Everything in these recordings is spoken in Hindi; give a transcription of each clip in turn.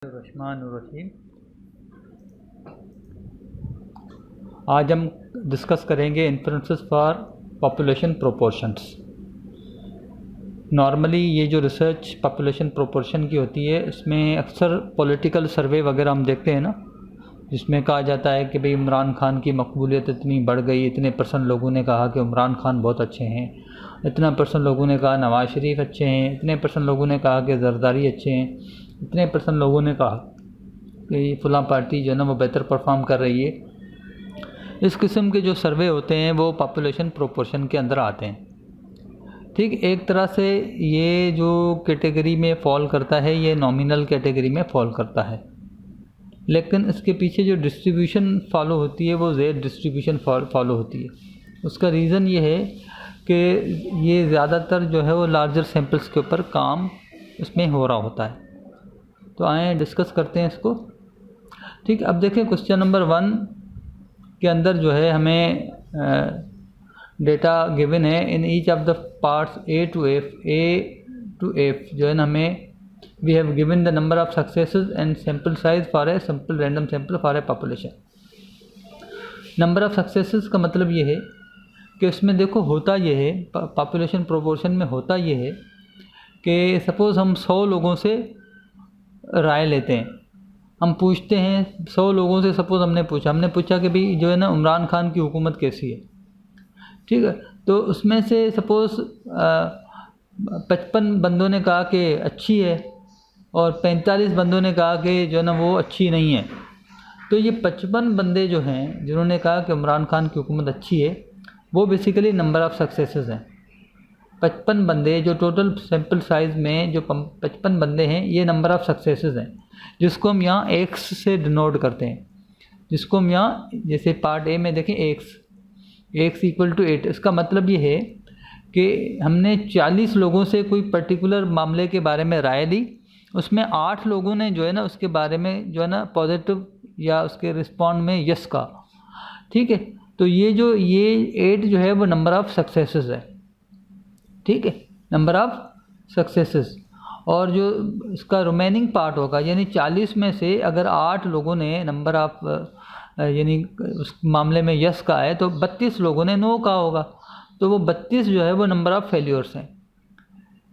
रहमानुर्रहीम। आज हम डिस्कस करेंगे influences for population proportions. Normally ये जो रिसर्च पॉपुलेशन प्रोपोर्शन की होती है इसमें अक्सर पॉलिटिकल सर्वे वगैरह हम देखते हैं ना, जिसमें कहा जाता है कि भाई इमरान खान की मकबूलियत इतनी बढ़ गई, इतने % लोगों ने कहा कि इमरान खान बहुत अच्छे हैं, इतना % लोगों ने कहा नवाज़ शरीफ अच्छे हैं, इतने % लोगों ने कहा कि जरदारी अच्छे हैं, इतने % लोगों ने कहा कि फ़लाँ पार्टी जो है ना वो बेहतर परफॉर्म कर रही है। इस किस्म के जो सर्वे होते हैं वो पॉपुलेशन प्रोपोर्शन के अंदर आते हैं। ठीक, एक तरह से ये जो कैटेगरी में फ़ॉल करता है ये नॉमिनल कैटेगरी में फ़ॉल करता है, लेकिन इसके पीछे जो डिस्ट्रीब्यूशन फॉलो होती है वो जेड डिस्ट्रीब्यूशन फॉलो होती है। उसका रीज़न ये है कि ये ज़्यादातर जो है वो लार्जर सैम्पल्स के ऊपर काम इसमें हो रहा होता है। तो आए डिस्कस करते हैं इसको। ठीक, अब देखें क्वेश्चन नंबर 1 के अंदर जो है हमें डेटा गिवन है in each of the parts A to F जो है ना हमें we have given the number of successes and sample size for a simple random sample for a population. Number of successes का मतलब ये है कि इसमें देखो होता ये है, पॉपुलेशन प्रोपोर्शन में होता ये है कि सपोज़ हम 100 लोगों से राय लेते हैं, हम पूछते हैं 100 लोगों से। सपोज़ हमने पूछा कि भाई जो है ना इमरान खान की हुकूमत कैसी है। ठीक है, तो उसमें से सपोज़ 55 बंदों ने कहा कि अच्छी है और 45 बंदों ने कहा कि जो है ना वो अच्छी नहीं है। तो ये 55 बंदे जो हैं जिन्होंने कहा कि इमरान खान की हुकूमत अच्छी है वो बेसिकली नंबर ऑफ़ सक्सेसेस हैं। 55 बंदे जो टोटल सैम्पल साइज़ में जो 55 बंदे हैं ये नंबर ऑफ़ सक्सेसेस हैं, जिसको हम यहाँ एक्स से डिनोट करते हैं। जिसको हम यहाँ जैसे पार्ट ए में देखें एक्स इक्वल टू 8। इसका मतलब ये है कि हमने 40 लोगों से कोई पर्टिकुलर मामले के बारे में राय ली, उसमें 8 लोगों ने जो है ना उसके बारे में जो है ना पॉजिटिव या उसके रिस्पॉन्ड में यस का। ठीक है, तो ये 8 जो है वो नंबर ऑफ़ सक्सेसेस है। ठीक है, नंबर ऑफ़ सक्सेसेस। और जो इसका रिमेनिंग पार्ट होगा यानी 40 में से अगर 8 लोगों ने नंबर ऑफ़ यानी उस मामले में यस का है तो 32 लोगों ने नो का होगा, तो वो 32 जो है वो नंबर ऑफ़ फेल्योर्स हैं।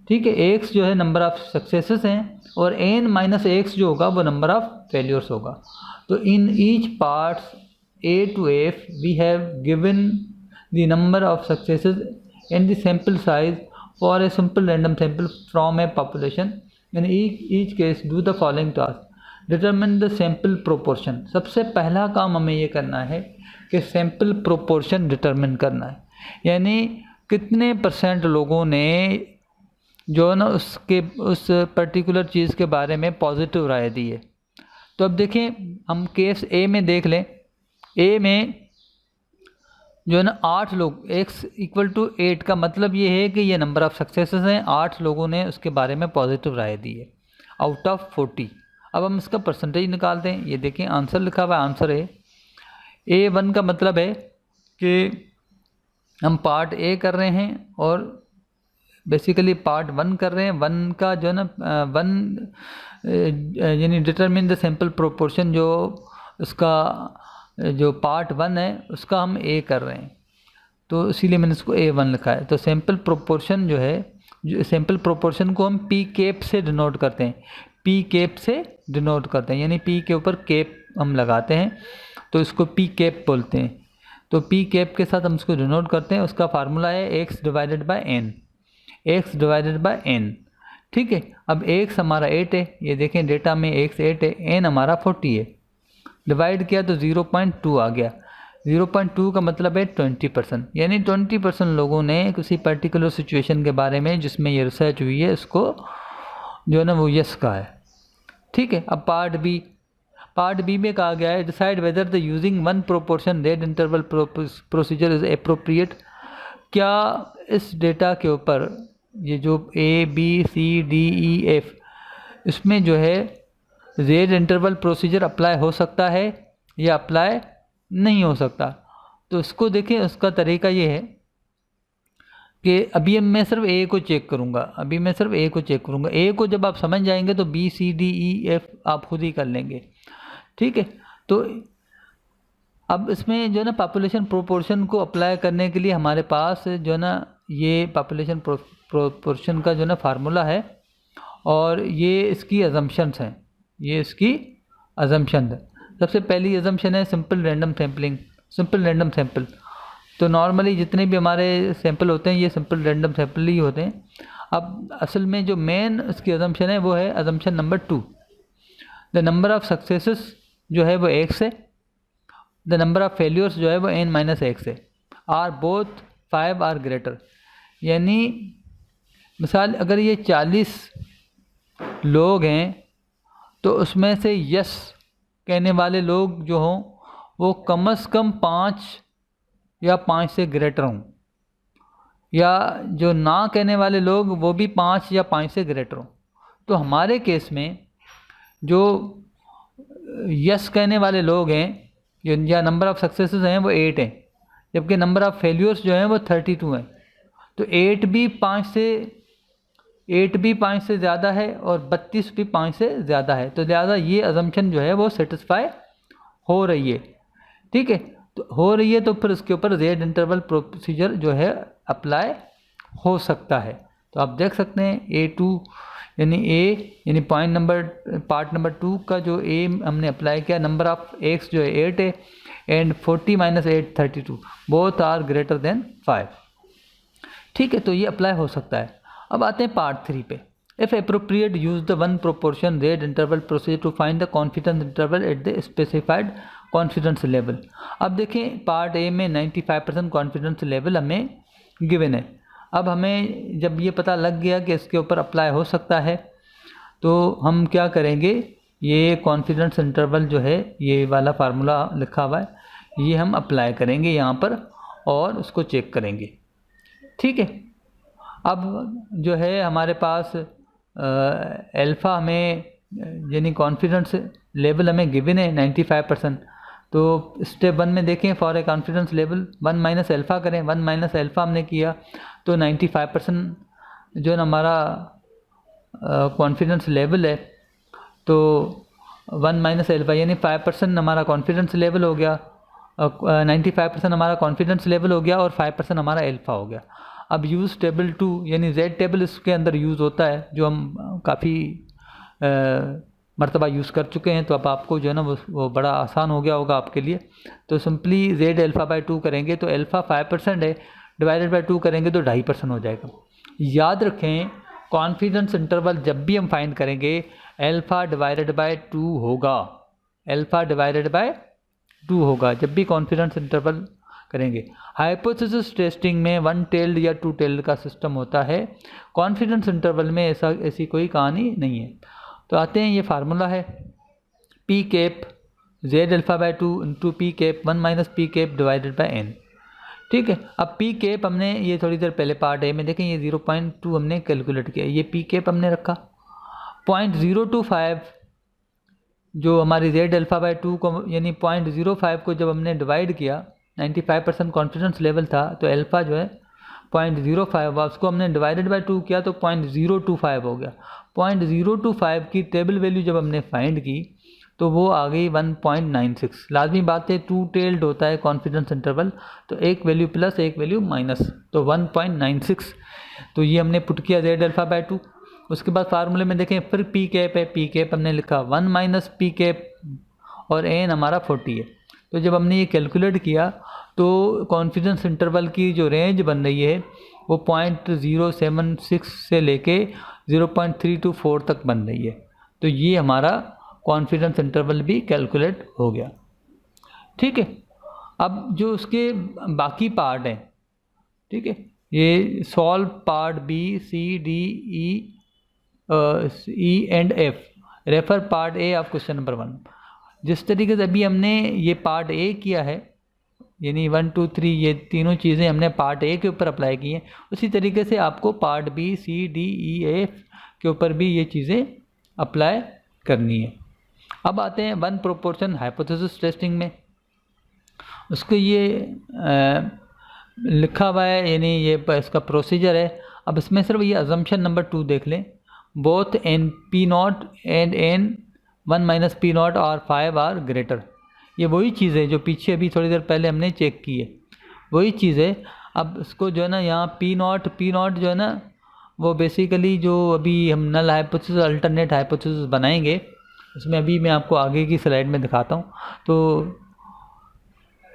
ठीक है, एक्स जो है नंबर ऑफ़ सक्सेसेस हैं और एन माइनस एक्स जो होगा वो नंबर ऑफ़ फेल्योर्स होगा। तो in each parts A to F we have given the number of successes and the sample size for a simple random sample from a population. In each case do the following task, determine the sample proportion. सबसे पहला काम हमें ये करना है कि सैम्पल प्रोपोर्शन डिटरमिन करना है, यानी कितने % लोगों ने जो है ना उस पर्टिकुलर चीज़ के बारे में पॉजिटिव राय दी है। तो अब देखें हम केस ए में देख लें। ए में जो है ना 8 लोग, x इक्वल टू 8 का मतलब ये है कि ये नंबर ऑफ़ सक्सेसेस हैं। 8 लोगों ने उसके बारे में पॉजिटिव राय दी है आउट ऑफ 40। अब हम इसका परसेंटेज निकालते हैं। ये देखें आंसर लिखा हुआ है, आंसर है A1 का मतलब है कि हम पार्ट ए कर रहे हैं और बेसिकली पार्ट 1 कर रहे हैं। 1 का जो है ना 1 यानी डिटरमिन द सैम्पल प्रोपोर्शन, जो उसका जो पार्ट 1 है उसका हम ए कर रहे हैं, तो इसीलिए मैंने इसको A1 लिखा है। तो सैम्पल प्रोपोर्शन जो है, जो सैम्पल प्रोपोर्शन को हम पी कैप से डिनोट करते हैं, पी कैप से डिनोट करते हैं, यानी पी के ऊपर कैप हम लगाते हैं तो इसको पी कैप बोलते हैं। तो पी कैप के साथ हम इसको डिनोट करते हैं। उसका फार्मूला है एक्स डिवाइडेड बाय एन। ठीक है, अब एक्स हमारा 8 है, ये देखें डेटा में एक्स 8 है, एन हमारा 40 है। डिवाइड किया तो 0.2 आ गया। 0.2 का मतलब है 20%, यानी 20% लोगों ने किसी पर्टिकुलर सिचुएशन के बारे में जिसमें ये रिसर्च हुई है इसको जो है ना वो यस का है। ठीक है, अब पार्ट बी में कहा गया है decide whether the using one proportion rate interval procedure is appropriate. क्या इस डेटा के ऊपर ये जो A B C D E F इसमें जो है रेट इंटरवल प्रोसीजर अप्लाई हो सकता है या अप्लाई नहीं हो सकता। तो इसको देखें, उसका तरीका ये है कि अभी मैं सिर्फ ए को चेक करूँगा, ए को जब आप समझ जाएंगे तो B C D E F आप खुद ही कर लेंगे। ठीक है, तो अब इसमें जो है ना पॉपुलेशन प्रोपोर्शन को अप्लाई करने के लिए हमारे पास जो है ना ये पॉपुलेशन प्रोपोर्शन का जो है ना फार्मूला है, और ये इसकी अजम्पशंस हैं, सबसे पहली अजम्पशन है सिंपल रैंडम सैंपल। तो नॉर्मली जितने भी हमारे सैंपल होते हैं ये सिंपल रैंडम सैंपल ही होते हैं। अब असल में जो मेन इसकी अजम्पशन है वो है assumption number 2, the number of successes जो है वो x है, द नंबर ऑफ फेल्यूर्स जो है वो n-x है, आर बोथ 5 आर ग्रेटर। यानी मिसाल अगर ये 40 लोग हैं तो उसमें से यस कहने वाले लोग जो हों वो कम से कम 5 या 5 से ग्रेटर हों, या जो ना कहने वाले लोग वो भी 5 या 5 से ग्रेटर हों। तो हमारे केस में जो यस कहने वाले लोग हैं या नंबर ऑफ़ सक्सेसेस हैं वो 8 हैं, जबकि नंबर ऑफ़ फेल्यूर्स जो हैं वो 32 हैं। तो 8 भी 5 से ज़्यादा है और 32 भी 5 से ज़्यादा है, तो लिहाजा ये अजम्पशन जो है वो सेटिस्फाई हो रही है। ठीक है, तो हो रही है तो फिर उसके ऊपर जेड इंटरवल प्रोसीजर जो है अप्लाई हो सकता है। तो आप देख सकते हैं A2 यानी पार्ट नंबर 2 का जो ए हमने अप्लाई किया, नंबर ऑफ एक्स जो है 8 है, and 40 - 8 32, both are greater than 5। ठीक है, तो ये अप्लाई हो सकता है। अब आते हैं पार्ट 3 पे। If appropriate use the one proportion rate interval procedure to find the confidence interval at the specified confidence level. अब देखें पार्ट ए में 95% कॉन्फिडेंस लेवल हमें गिवन है। अब हमें जब ये पता लग गया कि इसके ऊपर अप्लाई हो सकता है तो हम क्या करेंगे, ये कॉन्फिडेंस इंटरवल जो है ये वाला फार्मूला लिखा हुआ है ये हम अप्लाई करेंगे यहाँ पर और उसको चेक करेंगे। ठीक है, अब जो है हमारे पास अल्फ़ा हमें यानी कॉन्फिडेंस लेवल हमें गिवन है 95%। तो स्टेप 1 में देखें for a confidence level 1 - alpha करें, 1 - अल्फ़ा हमने किया तो 95% जो है हमारा कॉन्फिडेंस लेवल है, तो 1 - अल्फ़ा यानी 5% हमारा कॉन्फिडेंस लेवल हो गया, 95% हमारा कॉन्फिडेंस लेवल हो गया और 5% हमारा अल्फ़ा हो गया। अब यूज़ टेबल 2 यानी जेड टेबल इसके अंदर यूज़ होता है, जो हम काफ़ी मरतबा यूज़ कर चुके हैं, तो अब आपको जो है ना वो बड़ा आसान हो गया होगा आपके लिए। तो सिंपली जेड अल्फ़ा/2 करेंगे तो अल्फ़ा 5% है, डिवाइडेड बाय 2 करेंगे तो 2.5% हो जाएगा। याद रखें कॉन्फिडेंस इंटरवल जब भी हम फाइंड करेंगे α/2 होगा, α/2 होगा जब भी कॉन्फिडेंस इंटरवल करेंगे। हाइपोथेसिस टेस्टिंग में 1 टेल्ड या 2 टेल्ड का सिस्टम होता है, कॉन्फिडेंस इंटरवल में ऐसी कोई कहानी नहीं है। तो आते हैं, ये फार्मूला है P cap Z alpha into P cap 1 - P cap divided by n। ठीक है, अब पी कैप हमने ये थोड़ी देर पहले पार्ट ए में देखें ये 0.2 हमने कैलकुलेट किया, ये पी कैप हमने रखा 0.025 जो हमारी जेड अल्फ़ा/2 को यानी 0.05 को जब हमने डिवाइड किया, 95% कॉन्फिडेंस लेवल था तो अल्फ़ा जो है 0.05 हुआ, उसको हमने डिवाइडेड बाय 2 किया तो 0.025 हो गया। 0.025 की टेबल वैल्यू जब हमने फाइंड की तो वो आ गई 1.96। लाजमी बात है 2 टेल्ड होता है कॉन्फिडेंस इंटरवल, तो एक वैल्यू प्लस एक वैल्यू माइनस, तो 1.96। तो ये हमने पुट किया जेड अल्फ़ा/2। उसके बाद फार्मूले में देखें फिर पी कैप है, पी कैप हमने लिखा 1 - पी कैप और एन हमारा 40 है। तो जब हमने ये कैलकुलेट किया तो कॉन्फिडेंस इंटरवल की जो रेंज बन रही है वो 0.076 से लेके 0.324 तक बन रही है। तो ये हमारा कॉन्फिडेंस इंटरवल भी कैलकुलेट हो गया। ठीक है, अब जो उसके बाकी पार्ट हैं, ठीक है, ये solve part B C D E and F, refer part A of question number 1। जिस तरीके से अभी हमने ये पार्ट ए किया है यानी 1 2 3 ये तीनों चीज़ें हमने पार्ट ए के ऊपर अप्लाई की हैं, उसी तरीके से आपको part B C D E F के ऊपर भी ये चीज़ें अप्लाई करनी है। अब आते हैं 1 प्रोपोर्शन हाइपोथेसिस टेस्टिंग में। उसको ये लिखा हुआ है, यानी ये इसका प्रोसीजर है। अब इसमें सिर्फ ये अजम्पशन नंबर 2 देख लें, both n p naught and n 1 minus p naught और 5 आर ग्रेटर। ये वही चीज़ है जो पीछे अभी थोड़ी देर पहले हमने चेक की है, वही चीज़ है। अब इसको जो है ना यहाँ पी नॉट जो है ना वो बेसिकली जो अभी हम नल हाइपोथेसिस अल्टरनेट हाइपोथेसिस बनाएंगे, उसमें अभी मैं आपको आगे की स्लाइड में दिखाता हूँ।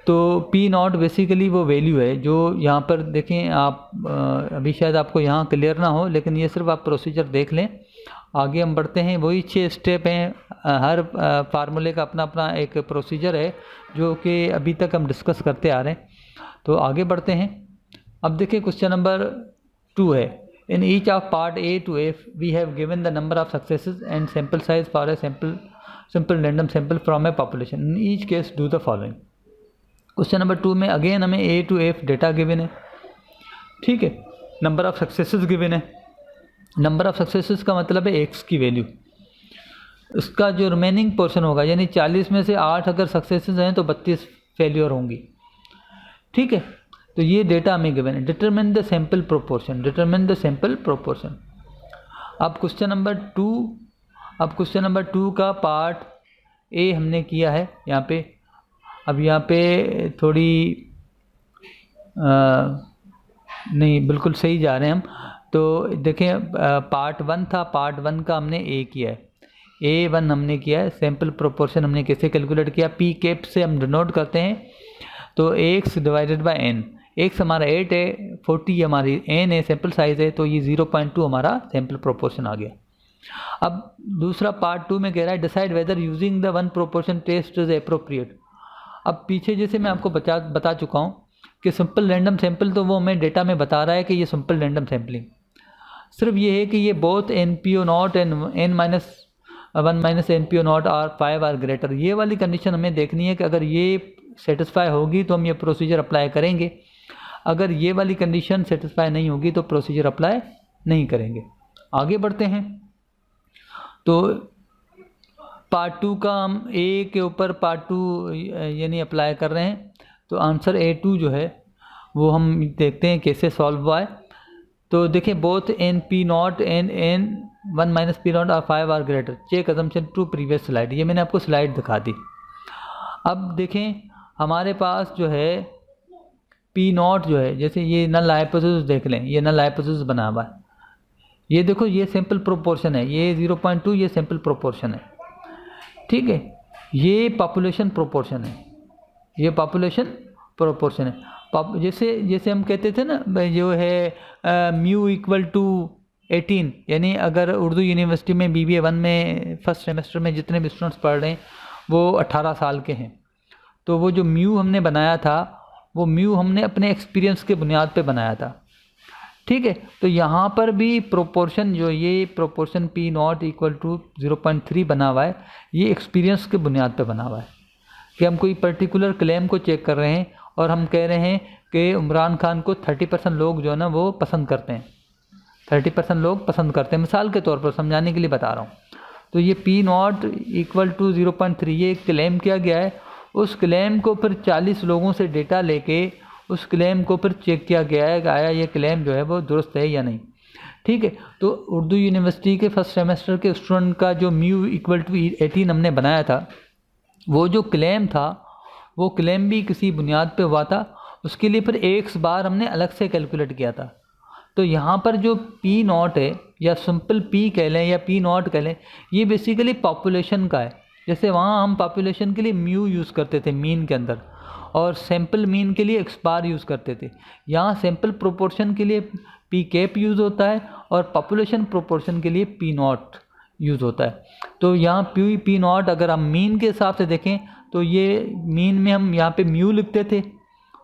तो पी नॉट बेसिकली वो वैल्यू है जो यहाँ पर देखें आप, अभी शायद आपको यहाँ क्लियर ना हो, लेकिन ये सिर्फ आप प्रोसीजर देख लें। आगे हम बढ़ते हैं, वही 6 स्टेप हैं, हर फार्मूले का अपना अपना एक प्रोसीजर है जो कि अभी तक हम डिस्कस करते आ रहे हैं। तो आगे बढ़ते हैं। अब देखिए क्वेश्चन नंबर 2 है, in each of part A to F we have given the number of successes and sample size for a simple random sample from a population, in each case do the following. Question number 2 में अगेन हमें A to F data given है, ठीक है। नंबर ऑफ सक्सेसेस गिवन है, नंबर ऑफ सक्सेसेस का मतलब है एक्स की वैल्यू, इसका जो रिमेनिंग पोर्शन होगा, यानी 40 में से 8 अगर सक्सेसेस हैं तो 32 फेल्योर होंगी, ठीक है। तो ये डेटा हमें गिवन है। Determine the sample proportion, determine the sample proportion. अब क्वेश्चन नंबर 2 का पार्ट ए हमने किया है यहाँ पे। अब यहाँ पे थोड़ी नहीं, बिल्कुल सही जा रहे हैं हम। तो देखें पार्ट 1 था, पार्ट 1 का हमने ए किया है, A1 हमने किया है। सैम्पल प्रोपोर्शन हमने कैसे कैलकुलेट किया, पी कैप से हम डिनोट करते हैं। तो x divided by n, x हमारा 8 है, 40 हमारी n है, सैम्पल साइज़ है, तो ये 0.2 हमारा सैम्पल प्रोपोर्शन आ गया। अब दूसरा पार्ट 2 में कह रहा है decide whether using the one proportion test is appropriate. अब पीछे जैसे मैं आपको बता चुका हूँ कि सिंपल रैंडम सैंपल, तो वो हमें डेटा में बता रहा है कि ये सिंपल रैंडम सैम्पलिंग, सिर्फ ये है कि ये both n p o naught and n minus 1 minus n p o naught are 5 are greater, ये वाली कंडीशन हमें देखनी है कि अगर ये सेटिस्फाई होगी तो हम ये प्रोसीजर अप्लाई करेंगे, अगर ये वाली कंडीशन सेटिस्फाई नहीं होगी तो प्रोसीजर अप्लाई नहीं करेंगे। आगे बढ़ते हैं। तो पार्ट 2 का हम ए के ऊपर पार्ट 2 यानी अप्लाई कर रहे हैं। तो आंसर A2 जो है वो हम देखते हैं कैसे सॉल्व हुआ है। तो देखिए both n p naught and n 1 minus p naught are 5 are greater, check assumption two previous slide, ये मैंने आपको स्लाइड दिखा दी। अब देखें हमारे पास जो है पी नॉट जो है, जैसे ये नल हाइपोथेसिस देख लें, ये नल हाइपोथेसिस बना हुआ है, ये देखो ये सैंपल प्रोपोर्शन है, ये 0.2 ये सैंपल प्रोपोर्शन है, ठीक है। ये पॉपुलेशन प्रोपोर्शन है, ये पॉपुलेशन प्रोपोर्शन है। जैसे हम कहते थे ना जो है म्यू इक्वल टू 18, यानी अगर उर्दू यूनिवर्सिटी में BBA 1 में फर्स्ट सेमेस्टर में जितने भी स्टूडेंट्स पढ़ रहे हैं वो 18 साल के हैं, तो वो जो म्यू हमने बनाया था वो म्यू हमने अपने एक्सपीरियंस के बुनियाद पे बनाया था, ठीक है। तो यहाँ पर भी प्रोपोर्शन जो ये proportion p naught equal to 0.3 बना हुआ है, ये एक्सपीरियंस के बुनियाद पे बना हुआ है कि हम कोई पर्टिकुलर क्लेम को चेक कर रहे हैं और हम कह रहे हैं कि इमरान खान को 30% लोग जो है ना वो पसंद करते हैं, 30% लोग पसंद करते हैं, मिसाल के तौर पर समझाने के लिए बता रहा हूँ। तो ये पी नॉट इक्वल टू 0.3 ये क्लेम किया गया है, उस क्लेम को फिर 40 लोगों से डेटा लेके उस क्लेम को फिर चेक किया गया है कि आया ये क्लेम जो है वो दुरुस्त है या नहीं, ठीक है। तो उर्दू यूनिवर्सिटी के फर्स्ट सेमेस्टर के स्टूडेंट का जो म्यू इक्वल टू 18 हमने बनाया था, वो जो क्लेम था वो क्लेम भी किसी बुनियाद पे हुआ था, उसके लिए फिर x बार हमने अलग से कैलकुलेट किया था। तो यहाँ पर जो पी नॉट है या सिंपल पी कह लें या पी नॉट कह लें, ये बेसिकली पॉपुलेशन का है। जैसे वहाँ हम पॉपुलेशन के लिए म्यू यूज़ करते थे मीन के अंदर, और सैम्पल मीन के लिए x बार यूज़ करते थे। यहाँ सैम्पल प्रोपोर्शन के लिए पी कैप यूज़ होता है और पॉपुलेशन प्रोपोर्शन के लिए पी नॉट यूज़ होता है। तो यहाँ पी नॉट अगर हम मीन के हिसाब से देखें तो ये मीन में हम यहाँ पे म्यू लिखते थे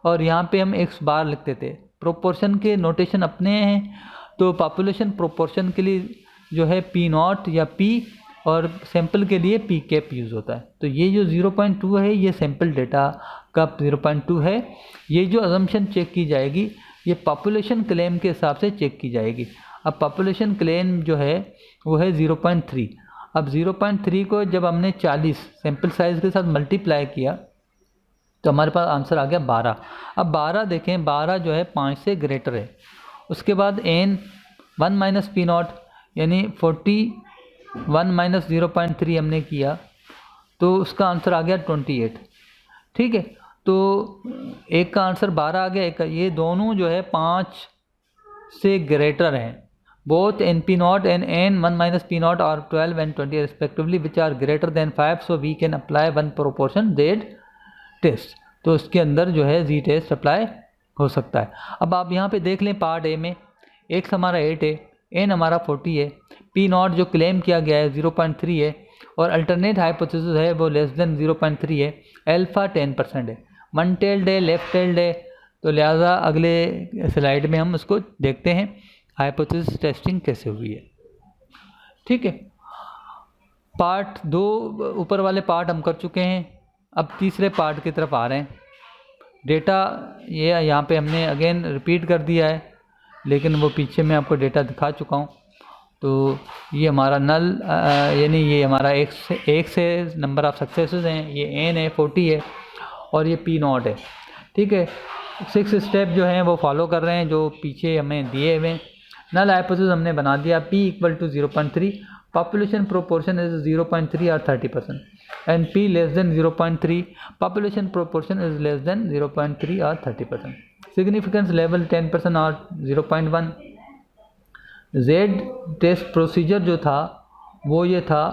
और यहाँ पे हम x बार लिखते थे। प्रोपोर्शन के नोटेशन अपने हैं, तो पॉपुलेशन प्रोपोर्शन के लिए जो है पी नॉट या पी, और सैंपल के लिए पी कैप यूज़ होता है। तो ये जो 0.2 है ये सैंपल डेटा का 0.2 है। ये जो अजम्पशन चेक की जाएगी ये पॉपुलेशन क्लेम के हिसाब से चेक की जाएगी। अब पॉपुलेशन क्लेम जो है वो है 0.3। अब 0.3 को जब हमने 40 सैंपल साइज़ के साथ मल्टीप्लाई किया तो हमारे पास आंसर आ गया 12। अब 12 देखें, 12 जो है 5 से ग्रेटर है। उसके बाद n 1 माइनस पी नॉट यानी 41 माइनस 0.3 हमने किया तो उसका आंसर आ गया 28। ठीक है, तो एक का आंसर 12 आ गया, एक का, ये दोनों जो है 5 से ग्रेटर हैं। Both n p naught and n 1 minus p naught और 12 and 20 respectively which are greater than 5, so we can apply one proportion z test. तो उसके अंदर जो है जी टेस्ट अप्लाई हो सकता है। अब आप यहाँ पे देख लें पार्ट ए में एक्स हमारा 8 है, एन हमारा 40 है, पी नॉट जो क्लेम किया गया है 0.3 है और अल्टरनेट हाइपोथेसिस है वो लेस देन 0.3 है, अल्फा 10% है, वन टेल्ड है, लेफ्ट टेल्ड है। तो लिहाजा अगले स्लाइड में हम उसको देखते हैं हाइपोथेसिस टेस्टिंग कैसे हुई है। ठीक है, पार्ट 2 ऊपर वाले पार्ट हम कर चुके हैं। अब तीसरे पार्ट की तरफ आ रहे हैं। डेटा ये यहाँ पे हमने अगेन रिपीट कर दिया है, लेकिन वो पीछे मैं आपको डेटा दिखा चुका हूँ। तो ये हमारा नल यानी ये हमारा एक से नंबर ऑफ सक्सेसेस हैं, ये एन है 40 है और ये पी नॉट है। ठीक है, 6 स्टेप जो हैं वो फॉलो कर रहे हैं जो पीछे हमें दिए हुए हैं। नल हाइपोथेसिस हमने बना दिया, p equal to 0.3, population proportion is 0.3 और 30%, and p less than 0.3, population proportion is less than 0.3 और 30%, सिग्निफिकेंस लेवल 10% और 0.1। जेड टेस्ट प्रोसीजर जो था वो ये था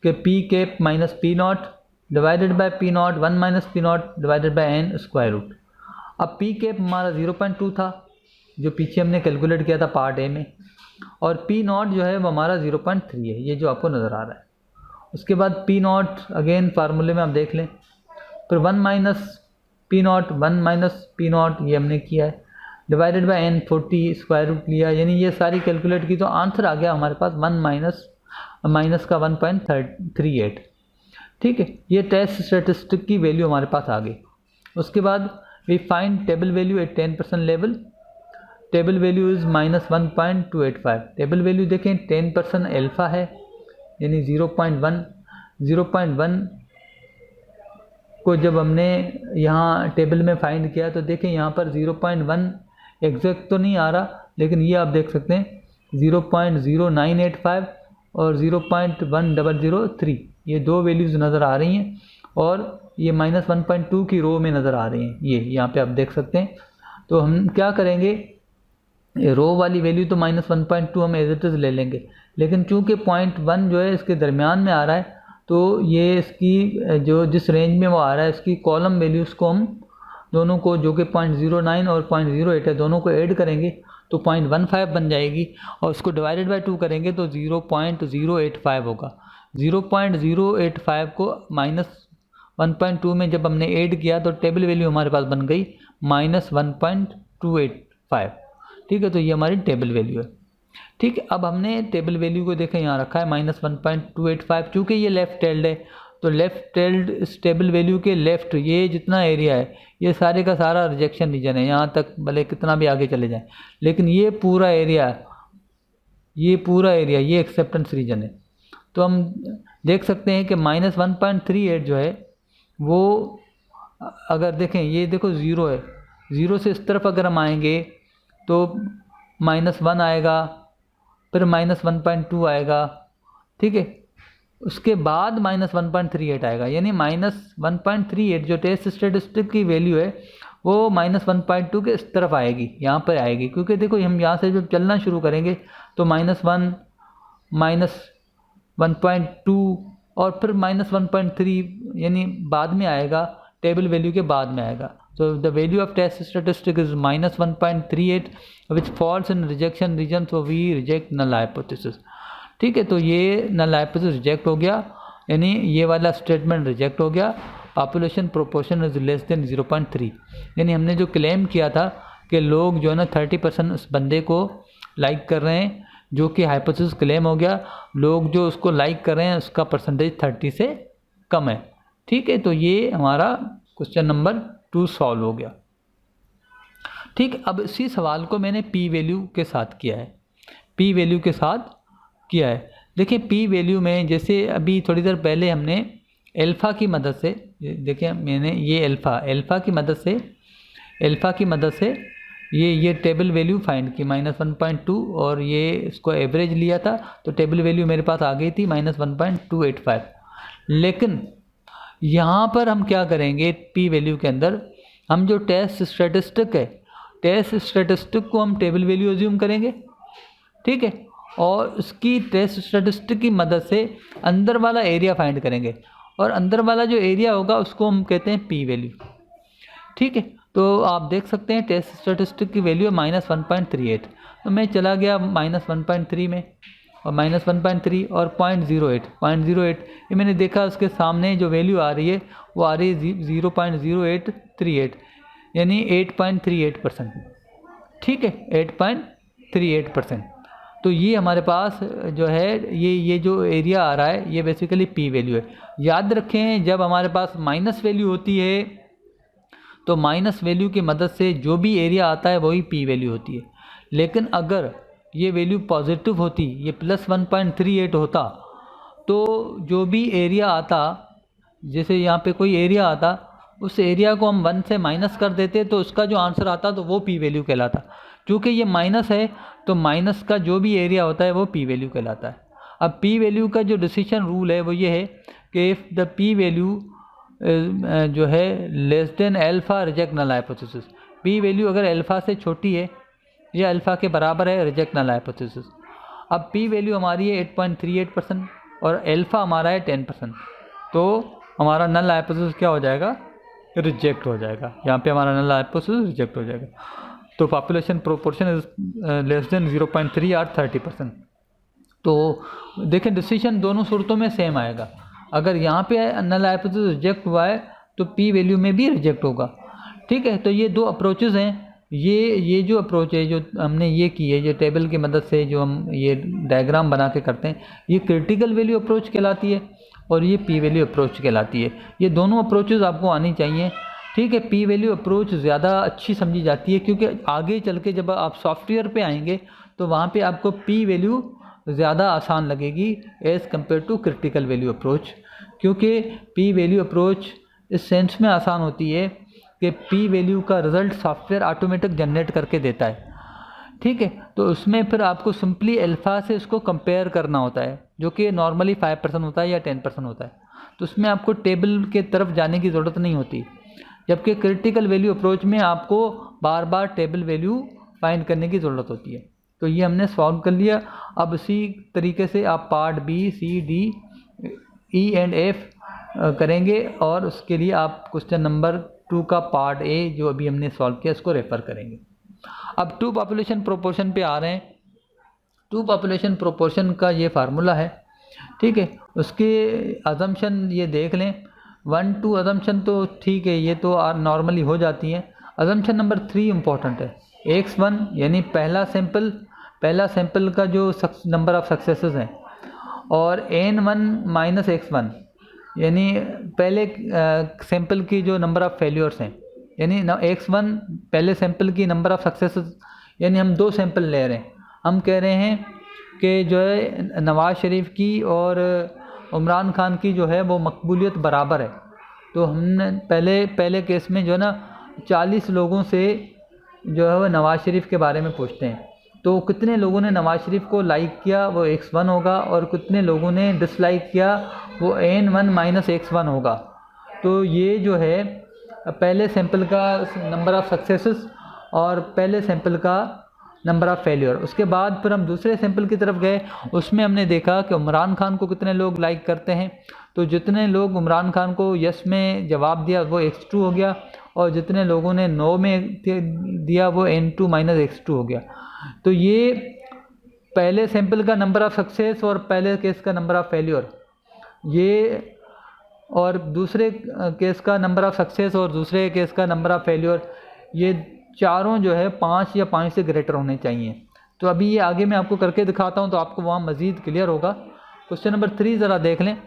कि p cap minus p naught divided by p naught 1 minus p naught divided by n square root. अब p कैप हमारा 0.2 था जो पीछे हमने कैलकुलेट किया था पार्ट ए में, और पी नॉट जो है वो हमारा 0.3 है, ये जो आपको नज़र आ रहा है। उसके बाद पी नॉट अगेन फार्मूले में आप देख लें, फिर 1 minus p naught 1 minus p naught ये हमने किया है, divided by n 40 square root लिया, यानी ये सारी कैलकुलेट की तो आंसर आ गया हमारे पास 1 माइनस का 1.38। ठीक है, ये टेस्ट स्टेटिस्टिक की वैल्यू हमारे पास आ गई। उसके बाद we find table value at 10% level, table value is -1.285। Table value देखें 10% अल्फ़ा है यानी 0.1 को जब हमने यहाँ टेबल में फाइंड किया तो देखें यहाँ पर 0.1 एग्जैक्ट तो नहीं आ रहा, लेकिन ये आप देख सकते हैं 0.0985 और 0.1003 ये दो वैल्यूज़ नज़र आ रही हैं और ये -1.2 की रो में नज़र आ रही हैं, ये यहाँ पे आप देख सकते हैं। तो हम क्या करेंगे, रो वाली वैल्यू तो -1.2 हम एज इट इज़ ले लेंगे, लेकिन चूँकि 0.1 जो है इसके दरमियान में आ रहा है तो ये इसकी जो जिस रेंज में वो आ रहा है इसकी कॉलम वैल्यूज़ को हम दोनों को जो कि 0.09 और 0.08 है दोनों को ऐड करेंगे तो 0.15 बन जाएगी, और उसको डिवाइडेड बाय 2 करेंगे तो 0.085 होगा। 0.085 को -1.2 में जब हमने ऐड किया तो टेबल वैल्यू हमारे पास बन गई -1.285। ठीक है, तो ये हमारी टेबल वैल्यू है। ठीक है, अब हमने टेबल वैल्यू को देखें यहाँ रखा है -1.285, चूँकि ये लेफ्ट टेल्ड है तो लेफ्ट टेल्ड इस टेबल वैल्यू के लेफ्ट ये जितना एरिया है ये सारे का सारा रिजेक्शन रीजन है, यहाँ तक भले कितना भी आगे चले जाएं, लेकिन ये पूरा एरिया ये एक्सेप्टेंस रीजन है। तो हम देख सकते हैं कि -1.38 जो है वो अगर देखें ये देखो 0 है, 0 से इस तरफ अगर हम आएंगे तो -1 आएगा, फिर -1.2 आएगा। ठीक है, उसके बाद -1.38 आएगा, यानी -1.38 जो टेस्ट स्टेटिस्टिक की वैल्यू है वो -1.2 के इस तरफ आएगी, यहाँ पर आएगी, क्योंकि देखो हम यहाँ से जब चलना शुरू करेंगे तो -1 -1.2 और फिर -1.3 यानी बाद में आएगा, टेबल वैल्यू के बाद में आएगा। So the value of test statistic is -1.38 which falls in rejection region, so we reject null hypothesis। ठीक है, तो ये null hypothesis रिजेक्ट हो गया, यानी ये वाला स्टेटमेंट रिजेक्ट हो गया। Population proportion is less than 0.3, यानी हमने जो क्लेम किया था कि लोग जो है ना 30% उस बंदे को लाइक कर रहे हैं, जो कि हाइपोथेसिस क्लेम हो गया, लोग जो उसको लाइक कर रहे हैं उसका परसेंटेज 30 से कम है। ठीक है, तो ये हमारा क्वेश्चन नंबर 2 सॉल्व हो गया। ठीक, अब इसी सवाल को मैंने पी वैल्यू के साथ किया है। देखिए पी वैल्यू में जैसे अभी थोड़ी देर पहले हमने एल्फ़ा की मदद से, देखिए मैंने ये एल्फ़ा की मदद से ये टेबल वैल्यू फाइंड की -1.2 और ये इसको एवरेज लिया था, तो टेबल वैल्यू मेरे पास आ गई थी -1.285। लेकिन यहाँ पर हम क्या करेंगे, पी वैल्यू के अंदर हम जो टेस्ट स्टैटिस्टिक को हम टेबल वैल्यू अज्यूम करेंगे, ठीक है, और उसकी टेस्ट स्टैटिस्टिक की मदद से अंदर वाला एरिया फाइंड करेंगे, और अंदर वाला जो एरिया होगा उसको हम कहते हैं पी वैल्यू, ठीक है। तो आप देख सकते हैं टेस्ट स्टैटिस्टिक की वैल्यू है -1.38, तो मैं चला गया -1.3 में, और -1.3 और 0.08 ये मैंने देखा उसके सामने जो वैल्यू आ रही है वो आ रही है 0.0838, यानी 8.38%, ठीक है, 8.38%। तो ये हमारे पास जो है ये जो एरिया आ रहा है ये बेसिकली पी वैल्यू है। याद रखें जब हमारे पास माइनस वैल्यू होती है तो माइनस वैल्यू की मदद से जो भी एरिया आता है वही पी वैल्यू होती है, लेकिन अगर ये वैल्यू पॉजिटिव होती, ये +1.38 होता, तो जो भी एरिया आता, जैसे यहाँ पे कोई एरिया आता, उस एरिया को हम 1 से माइनस कर देते तो उसका जो आंसर आता तो वो पी वैल्यू कहलाता। क्योंकि ये माइनस है तो माइनस का जो भी एरिया होता है वो पी वैल्यू कहलाता है। अब पी वैल्यू का जो डिसीजन रूल है वो ये है कि इफ़ द पी वैल्यू जो है less than alpha reject null hypothesis, p value अगर अल्फ़ा से छोटी है या अल्फ़ा के बराबर है रिजेक्ट नल हाइपोथेसिस। अब पी वैल्यू हमारी है 8.38% और अल्फ़ा हमारा है 10%, तो हमारा नल हाइपोथेसिस क्या हो जाएगा, रिजेक्ट हो जाएगा। यहाँ पे हमारा नल हाइपोथेसिस रिजेक्ट हो जाएगा। तो population proportion is less than 0.3 और 30%। तो देखें डिसीजन दोनों सूरतों में सेम आएगा। अगर यहाँ पे नल हाइपोथेसिस रिजेक्ट हुआ है तो पी वैल्यू में भी रिजेक्ट होगा, ठीक है। तो ये दो अप्रोचेज़ हैं। ये जो अप्रोच है जो हमने ये की है, जो टेबल की मदद से जो हम ये डायग्राम बना के करते हैं, ये क्रिटिकल वैल्यू अप्रोच कहलाती है और ये पी वैल्यू अप्रोच कहलाती है। ये दोनों अप्रोचेज़ आपको आनी चाहिए, ठीक है। पी वैल्यू अप्रोच ज़्यादा अच्छी समझी जाती है क्योंकि आगे चल के जब आप सॉफ्टवेयर पे आएंगे तो वहाँ पे आपको पी वैल्यू ज़्यादा आसान लगेगी as compare to critical value approach, क्योंकि पी वैल्यू अप्रोच इस सेंस में आसान होती है कि पी वैल्यू का रिज़ल्ट सॉफ्टवेयर ऑटोमेटिक जनरेट करके देता है, ठीक है। तो उसमें फिर आपको सिंपली अल्फ़ा से उसको कंपेयर करना होता है, जो कि नॉर्मली 5% होता है या 10% होता है। तो उसमें आपको टेबल के तरफ जाने की ज़रूरत नहीं होती, जबकि क्रिटिकल वैल्यू अप्रोच में आपको बार बार टेबल वैल्यू फाइंड करने की ज़रूरत होती है। तो ये हमने सॉल्व कर लिया। अब इसी तरीके से आप part B, C, D, E and F करेंगे और उसके लिए आप क्वेश्चन नंबर 2 का पार्ट ए जो अभी हमने सॉल्व किया इसको रेफ़र करेंगे। अब 2 पॉपुलेशन प्रोपोर्शन पे आ रहे हैं। 2 पॉपुलेशन प्रोपोर्शन का ये फार्मूला है, ठीक है। उसके अजम्पशन ये देख लें, 1-2 अजम्पशन तो ठीक है, ये तो नॉर्मली हो जाती हैं। अजम्पशन नंबर 3 इम्पॉर्टेंट है। x1 यानी पहला सैंपल का जो नंबर ऑफ़ सक्सेसेस हैं, और n1 - x1 यानी पहले सैंपल की जो नंबर ऑफ़ फेल्योर्स हैं, यानी x1 पहले सैंपल की नंबर ऑफ़ सक्सेसेस, यानी हम 2 सैंपल ले रहे हैं। हम कह रहे हैं कि जो है नवाज़ शरीफ की और इमरान खान की जो है वो मकबूलियत बराबर है। तो हमने पहले केस में जो है ना 40 लोगों से जो है वो नवाज़ शरीफ के बारे में पूछते हैं, तो कितने लोगों ने नवाज़ शरीफ को लाइक किया वो x1 होगा, और कितने लोगों ने डिसलाइक किया वो n1 - x1 होगा। तो ये जो है पहले सैंपल का नंबर ऑफ़ सक्सेसेस और पहले सैंपल का नंबर ऑफ़ फेलियर। उसके बाद फिर हम दूसरे सैंपल की तरफ गए, उसमें हमने देखा कि इमरान खान को कितने लोग लाइक करते हैं, तो जितने लोग इमरान खान को यस में जवाब दिया वो x2 हो गया, और जितने लोगों ने नो में दिया वो n2 - x2 हो गया। तो ये पहले सैंपल का नंबर ऑफ़ सक्सेस और पहले केस का नंबर ऑफ़ फेलियर, ये और दूसरे केस का नंबर ऑफ़ सक्सेस और दूसरे केस का नंबर ऑफ़ फेलियर, ये चारों जो है 5 या 5 से ग्रेटर होने चाहिए। तो अभी ये आगे मैं आपको करके दिखाता हूँ तो आपको वहाँ मज़ीद क्लियर होगा। क्वेश्चन नंबर 3 ज़रा देख लें।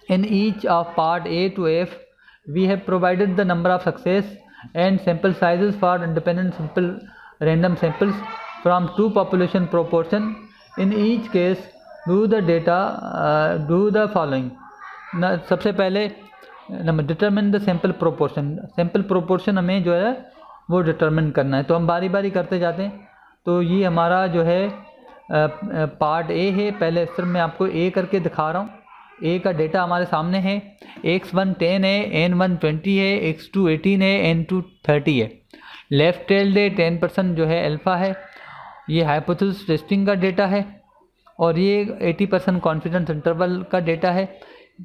In each of part A to F we have provided the number of success and sample sizes for independent simple random samples from 2 population proportion. In each case do the following. सबसे पहले number determine the sample proportion, sample proportion हमें जो है वो डिटरमिन करना है। तो हम बारी बारी करते जाते हैं। तो ये हमारा जो है पार्ट ए है। पहले सिर्फ मैं आपको ए करके दिखा रहा हूँ। ए का डेटा हमारे सामने है। x1 10 है, n1 20 है, x2 18 है, n2 30 है। लेफ्ट टेल्ड 10% जो है अल्फ़ा है। ये हाइपोथेसिस टेस्टिंग का डेटा है और ये 80% कॉन्फिडेंस इंटरवल का डेटा है।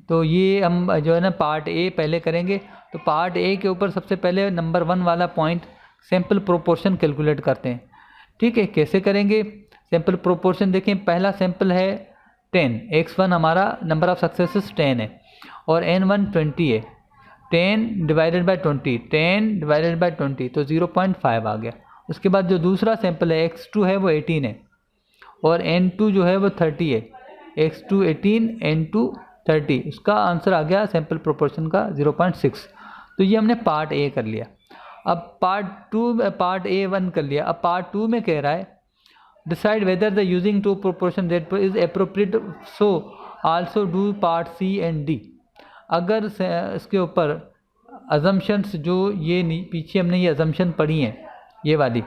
तो ये हम जो है ना पार्ट ए पहले करेंगे। तो पार्ट ए के ऊपर सबसे पहले नंबर 1 वाला पॉइंट सैम्पल प्रोपोर्शन कैलकुलेट करते हैं। ठीक है, कैसे करेंगे? सैम्पल प्रोपोर्शन देखें, पहला सैम्पल है 10, x1 हमारा नंबर ऑफ सक्सेसेस 10 है और n1 20 है। 10 डिवाइडेड बाय 20, 10 डिवाइडेड बाय 20 तो 0.5 आ गया। उसके बाद जो दूसरा सैम्पल है x2 है वो 18 है और n2 जो है वो 30 है। x2 18, n2 30, उसका आंसर आ गया सैम्पल प्रोपोर्शन का 0.6। तो ये हमने पार्ट ए कर लिया। अब पार्ट ए 1 कर लिया। अब पार्ट 2 में कह रहा है decide whether the using two proportion that is appropriate, so also do part C and D. अगर इसके ऊपर अजम्पशंस जो ये पीछे हमने ये अजम्पशन पढ़ी हैं, ये वाली,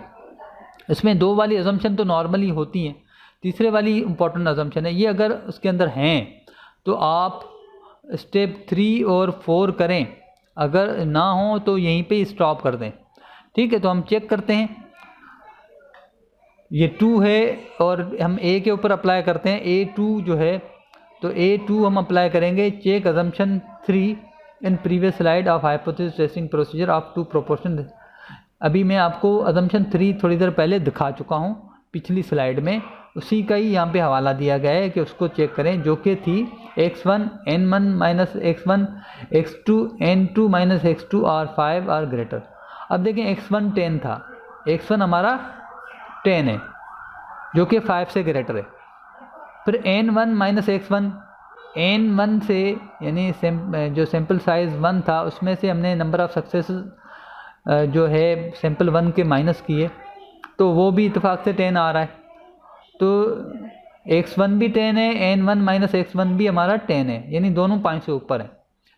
इसमें 2 वाली अजम्पशन तो नॉर्मली होती हैं, तीसरे वाली इंपॉर्टेंट अजम्पशन है। ये अगर उसके अंदर हैं तो आप स्टेप 3 और 4 करें, अगर ना हो तो यहीं पे ही स्टॉप कर दें। ठीक है, तो हम चेक करते हैं। ये 2 है और हम ए के ऊपर अप्लाई करते हैं। A2 जो है तो A2 हम अप्लाई करेंगे। Check assumption 3 in previous slide of hypothesis testing procedure of 2 proportion. अभी मैं आपको अजम्पशन 3 थोड़ी देर पहले दिखा चुका हूँ पिछली स्लाइड में, उसी का ही यहाँ पे हवाला दिया गया है कि उसको चेक करें, जो कि थी x1 n1 minus x1, x2 n2 minus x2 और 5 आर ग्रेटर। अब देखें x1 10 था, x1 हमारा 10 है जो कि 5 से ग्रेटर है। फिर n1 माइनस x1, n1 से यानी जो सैम्पल साइज़ 1 था उसमें से हमने नंबर ऑफ़ सक्सेस जो है सैम्पल 1 के माइनस किए, तो वो भी इत्तेफाक से 10 आ रहा है। तो x1 भी 10 है, n1 माइनस x1 भी हमारा 10 है, यानी दोनों 5 से ऊपर है।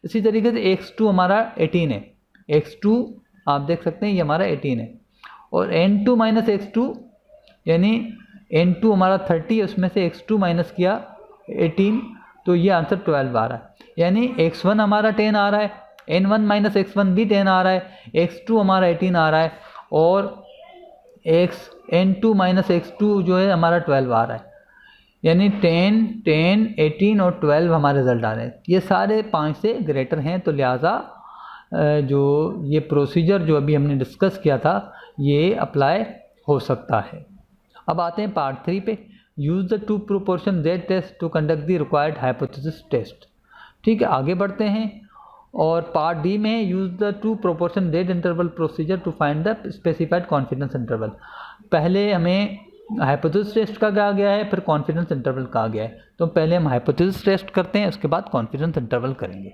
इसी तरीके से x2 हमारा 18 है, x2 आप देख सकते हैं ये हमारा 18 है और n2 माइनस x2 यानी n2 हमारा 30 है, उसमें से x2 माइनस किया 18, तो ये आंसर 12 आ रहा है। यानी x1 हमारा 10 आ रहा है, n1 माइनस x1 भी 10 आ रहा है, x2 हमारा 18 आ रहा है और n2 माइनस x2 जो है हमारा 12 आ रहा है। यानी 10, 10, 18 और 12 हमारे रिजल्ट आ रहे हैं। ये सारे 5 से ग्रेटर हैं, तो लिहाजा जो ये प्रोसीजर जो अभी हमने डिस्कस किया था ये अप्लाई हो सकता है। अब आते हैं पार्ट 3 पे। Use the 2 proportion that test to conduct the required hypothesis test. ठीक है, आगे बढ़ते हैं और पार्ट डी में use the 2 proportion that interval procedure to find the specified confidence interval. पहले हमें हाइपोथेसिस टेस्ट का कहा गया है, फिर कॉन्फिडेंस इंटरवल कहा गया है। तो पहले हम हाइपोथेसिस टेस्ट करते हैं, उसके बाद कॉन्फिडेंस इंटरवल करेंगे।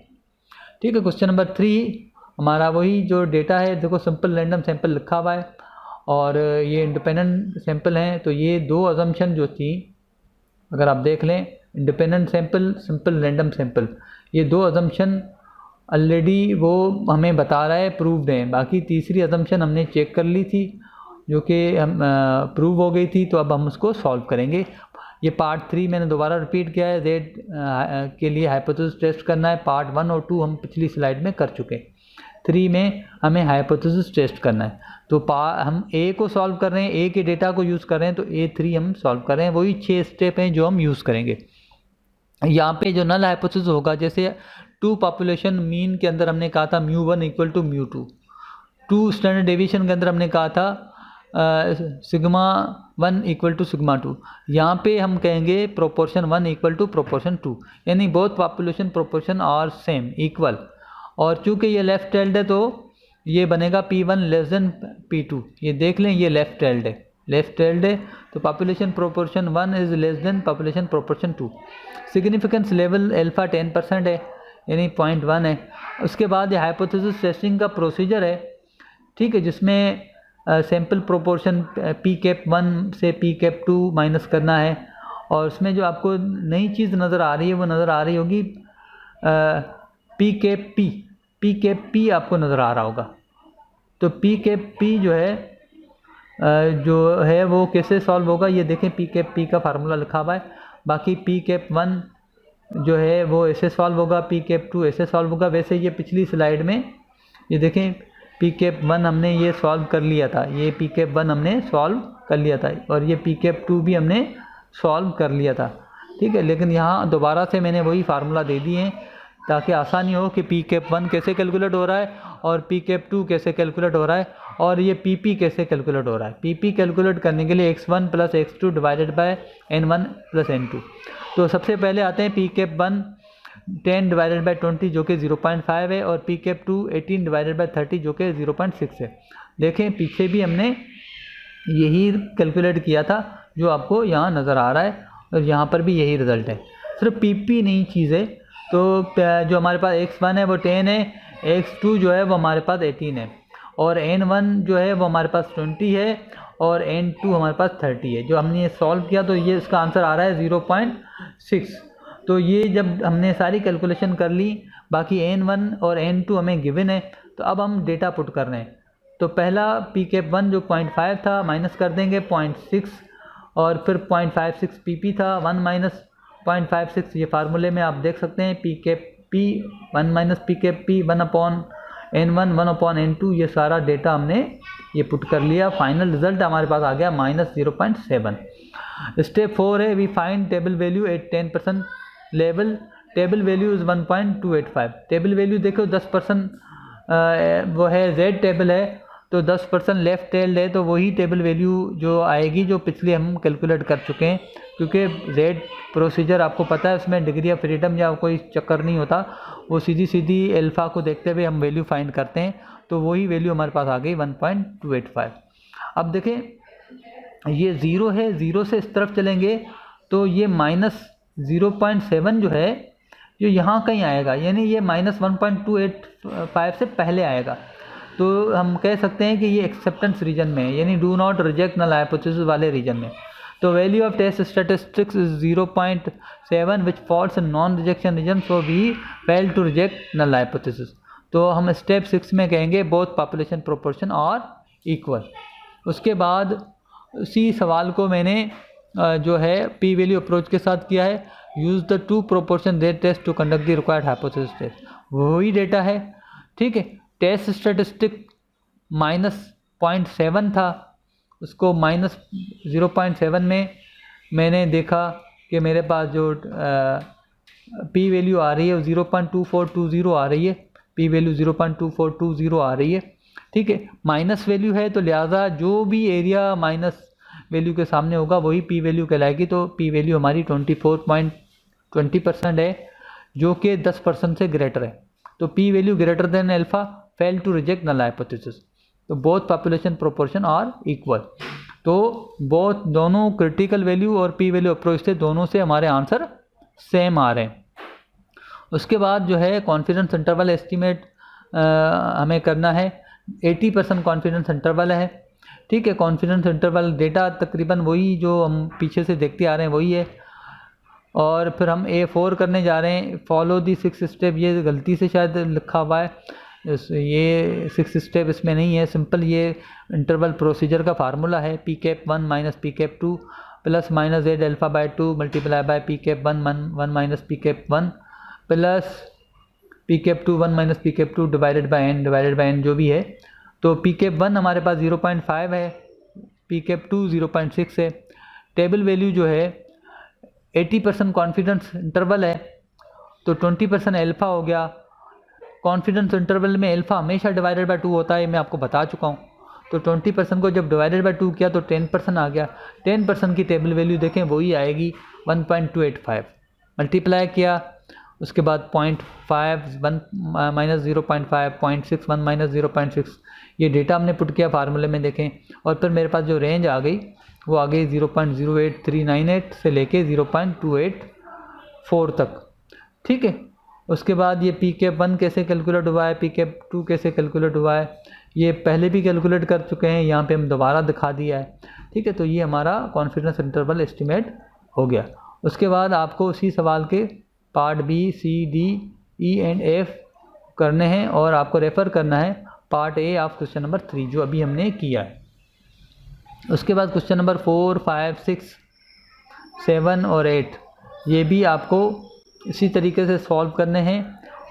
ठीक है, क्वेश्चन नंबर 3 हमारा वही जो डेटा है, देखो सिंपल रैंडम सैंपल लिखा हुआ है और ये इंडिपेंडेंट सैंपल हैं। तो ये 2 अजम्पशन जो थी, अगर आप देख लें, independent sample, simple random sample, ये 2 अजम्पशन ऑलरेडी वो हमें बता रहा है प्रूव्ड हैं। बाकी तीसरी अजम्पशन हमने चेक कर ली थी जो कि हम प्रूव हो गई थी, तो अब हम उसको सॉल्व करेंगे। ये पार्ट 3 मैंने दोबारा रिपीट किया है, जेड के लिए हाइपोथेसिस टेस्ट करना है। पार्ट 1 और 2 हम पिछली स्लाइड में कर चुके हैं, 3 में हमें हाइपोथेसिस टेस्ट करना है। तो हम ए को सॉल्व कर रहे हैं, ए के डेटा को यूज़ कर रहे हैं, तो A3 हम सॉल्व कर रहे हैं। वही 6 स्टेप हैं जो हम यूज़ करेंगे। यहाँ पे जो नल हाइपोथेसिस होगा, जैसे 2 पॉपुलेशन मीन के अंदर हमने कहा था μ1 इक्वल टू μ2, 2 स्टैंडर्ड डेविएशन के अंदर हमने कहा था सिग्मा 1 इक्वल टू सिग्मा 2। यहाँ पे हम कहेंगे प्रोपोर्शन 1 इक्वल टू प्रोपोर्शन 2, यानी both population proportion are same equal. और चूँकि ये लेफ्ट टेल्ड है तो ये बनेगा P1 लेस देन P2। ये देख लें, ये लेफ्ट टेल्ड है, लेफ्ट टेल्ड है, तो population proportion 1 is less than population proportion 2। Significance level alpha 10% है, यानी 0.1 है। उसके बाद ये हाइपोथेसिस टेस्टिंग का प्रोसीजर है, ठीक है, जिसमें सैम्पल प्रोपोर्शन P₂ से P₂ माइनस करना है। और उसमें जो आपको नई चीज़ नज़र आ रही है वो नज़र आ रही होगी पी के पी आपको नज़र आ रहा होगा। तो पी के पी जो है वो कैसे सॉल्व होगा, ये देखें पी के पी का फार्मूला लिखा हुआ है। बाकी पी कैप 1 जो है वो ऐसे सॉल्व होगा, पी कैप 2 ऐसे सॉल्व होगा। वैसे ये पिछली स्लाइड में ये देखें पी कैप 1 हमने ये सॉल्व कर लिया था, ये पी कैप 1 हमने सॉल्व कर लिया था और ये पी कैप 2 भी हमने सॉल्व कर लिया था, ठीक है। लेकिन यहाँ दोबारा से मैंने वही फार्मूला दे दिए हैं ताकि आसानी हो कि पी कैप 1 कैसे कैलकुलेट हो रहा है और पी कैप 2 कैसे कैलकुलेट हो रहा है और ये पी पी कैसे कैलकुलेट हो रहा है। पी पी कैलकुलेट करने के लिए x1 + x2 divided by n1 + n2। तो सबसे पहले आते हैं पी कैप 1 10 डिवाइडेड बाय 20 जो कि 0.5 है और पी कैप 2 18 डिवाइडेड बाय 30 जो कि 0.6 है। देखें पीछे भी हमने यही कैलकुलेट किया था जो आपको यहाँ नज़र आ रहा है और यहाँ पर भी यही रिज़ल्ट है, सिर्फ पी पी नई चीज़ है। तो जो हमारे पास x1 है वो 10 है, x2 जो है वो हमारे पास 18 है और n1 जो है वो हमारे पास 20 है और n2 हमारे पास 30 है। जो हमने ये सॉल्व किया तो ये इसका आंसर आ रहा है 0.6। तो ये जब हमने सारी कैलकुलेशन कर ली, बाकी n1 और n2 हमें गिवन है, तो अब हम डेटा पुट कर रहे हैं। तो पहला पी कैप 1 जो 0.5 था माइनस कर देंगे 0.6 और फिर 0.56 पी पी था 1 माइनस 0.56। ये फार्मूले में आप देख सकते हैं P cap P 1 minus p cap P 1/n1 1/n2। ये सारा डेटा हमने ये पुट कर लिया, फाइनल रिजल्ट हमारे पास आ गया -0.7। स्टेप 4 है we find table value at 10% level. Table value is 1.285। Table value देखो 10% वो है, जेड टेबल है तो 10% लेफ्ट टेल्ड है, तो वही टेबल वैल्यू जो आएगी जो पिछले हम कैलकुलेट कर चुके हैं। क्योंकि जेड प्रोसीजर आपको पता है उसमें डिग्री ऑफ फ्रीडम या कोई चक्कर नहीं होता, वो सीधी सीधी अल्फ़ा को देखते हुए हम वैल्यू फाइंड करते हैं। तो वही वैल्यू हमारे पास आ गई 1.285। अब देखें ये 0 है, 0 से इस तरफ चलेंगे तो ये -0.7 जो है जो यहाँ कहीं आएगा, यानी ये -1.285 से पहले आएगा। तो हम कह सकते हैं कि ये एक्सेप्टेंस रीजन में है, यानी do not reject null hypothesis वाले रीजन में। तो value of test statistics is 0.7 which falls in non rejection region, so we fail to reject null hypothesis. तो हम स्टेप 6 में कहेंगे both population proportion are equal. उसके बाद इसी सवाल को मैंने जो है पी वैल्यू अप्रोच के साथ किया है। Use the 2 proportion rate test to conduct the required hypothesis test, वही डेटा है, ठीक है। टेस्ट स्टैटिस्टिक -0.7 था, उसको -0.7 में मैंने देखा कि मेरे पास जो पी वैल्यू आ रही है वो 0.2420 आ रही है, पी वैल्यू 0.2420 आ रही है, ठीक है। माइनस वैल्यू है तो लिहाजा जो भी एरिया माइनस वैल्यू के सामने होगा वही पी वैल्यू कहलाएगी। तो पी वैल्यू हमारी 24.20% है जो कि 10% से ग्रेटर है। तो p value greater than alpha, fail to reject null hypothesis. तो both population proportion are equal, तो बोथ दोनों क्रिटिकल वैल्यू और पी वैल्यू अप्रोच से दोनों से हमारे आंसर सेम आ रहे हैं। उसके बाद जो है कॉन्फिडेंस इंटरवल एस्टीमेट हमें करना है। 80% कॉन्फिडेंस इंटरवल है, ठीक है। कॉन्फिडेंस इंटरवल डेटा तकरीबन वही जो हम पीछे से देखते आ रहे हैं वही है। और फिर हम A4 करने जा रहे हैं, फॉलो दी 6 स्टेप। ये गलती से शायद लिखा हुआ है, ये 6 स्टेप इसमें नहीं है, सिंपल ये इंटरवल प्रोसीजर का फार्मूला है। P cap 1 minus p cap 2 plus minus z alpha by 2 multiply by p cap 1 minus p cap 1 plus p cap 2 1 minus p cap 2 divided by n जो भी है। तो पी कैप 1 हमारे पास 0.5 है, पी कैप 2 0.6 है। टेबल वैल्यू जो है 80% कॉन्फिडेंस इंटरवल है तो 20% अल्फ़ा हो गया। कॉन्फिडेंस इंटरवल में अल्फ़ा हमेशा डिवाइडेड बाय 2 होता है, मैं आपको बता चुका हूँ। तो 20% को जब डिवाइडेड बाय 2 किया तो 10% आ गया। 10% की टेबल वैल्यू देखें वही आएगी 1.285। मल्टीप्लाई किया उसके बाद 0.5 1 माइनस 0.5 0.6 1 माइनस 0.6, ये डेटा हमने पुट किया फार्मूले में देखें। और फिर मेरे पास जो रेंज आ गई वो आ गई 0.08398 से लेके 0.284 तक, ठीक है। उसके बाद ये पी कैप 1 कैसे कैलकुलेट हुआ है, पी कैप 2 कैसे कैलकुलेट हुआ है, ये पहले भी कैलकुलेट कर चुके हैं, यहाँ पे हम दोबारा दिखा दिया है, ठीक है। तो ये हमारा कॉन्फिडेंस इंटरवल एस्टिमेट हो गया। उसके बाद आपको उसी सवाल के part B C D E and F करने हैं और आपको रेफ़र करना है part A of question number 3 जो अभी हमने किया है। उसके बाद क्वेश्चन नंबर 4, 5, 6, 7 और 8 ये भी आपको इसी तरीके से सॉल्व करने हैं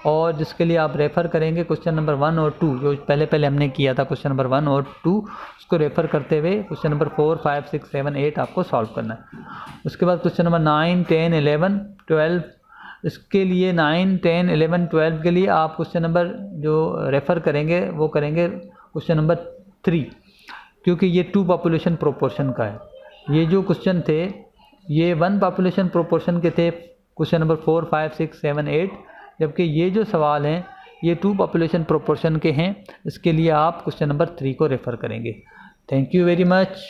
और जिसके लिए आप रेफ़र करेंगे क्वेश्चन नंबर 1 और 2 जो पहले हमने किया था क्वेश्चन नंबर 1 और 2 उसको रेफ़र करते हुए क्वेश्चन नंबर 4, 5, 6, 7, 8 आपको सॉल्व करना है। उसके बाद क्वेश्चन नंबर 9, 10, 11, 12 इसके लिए 9, 10, 11, 12 के लिए आप क्वेश्चन नंबर जो रेफ़र करेंगे वो करेंगे क्वेश्चन नंबर 3 क्योंकि ये 2 पॉपुलेशन प्रोपोर्शन का है। ये जो क्वेश्चन थे ये 1 पॉपुलेशन प्रोपोर्शन के थे क्वेश्चन नंबर 4, 5, 6, 7, 8 जबकि ये जो सवाल हैं ये 2 पॉपुलेशन प्रोपोर्शन के हैं। इसके लिए आप क्वेश्चन नंबर 3 को रेफ़र करेंगे। Thank you very much.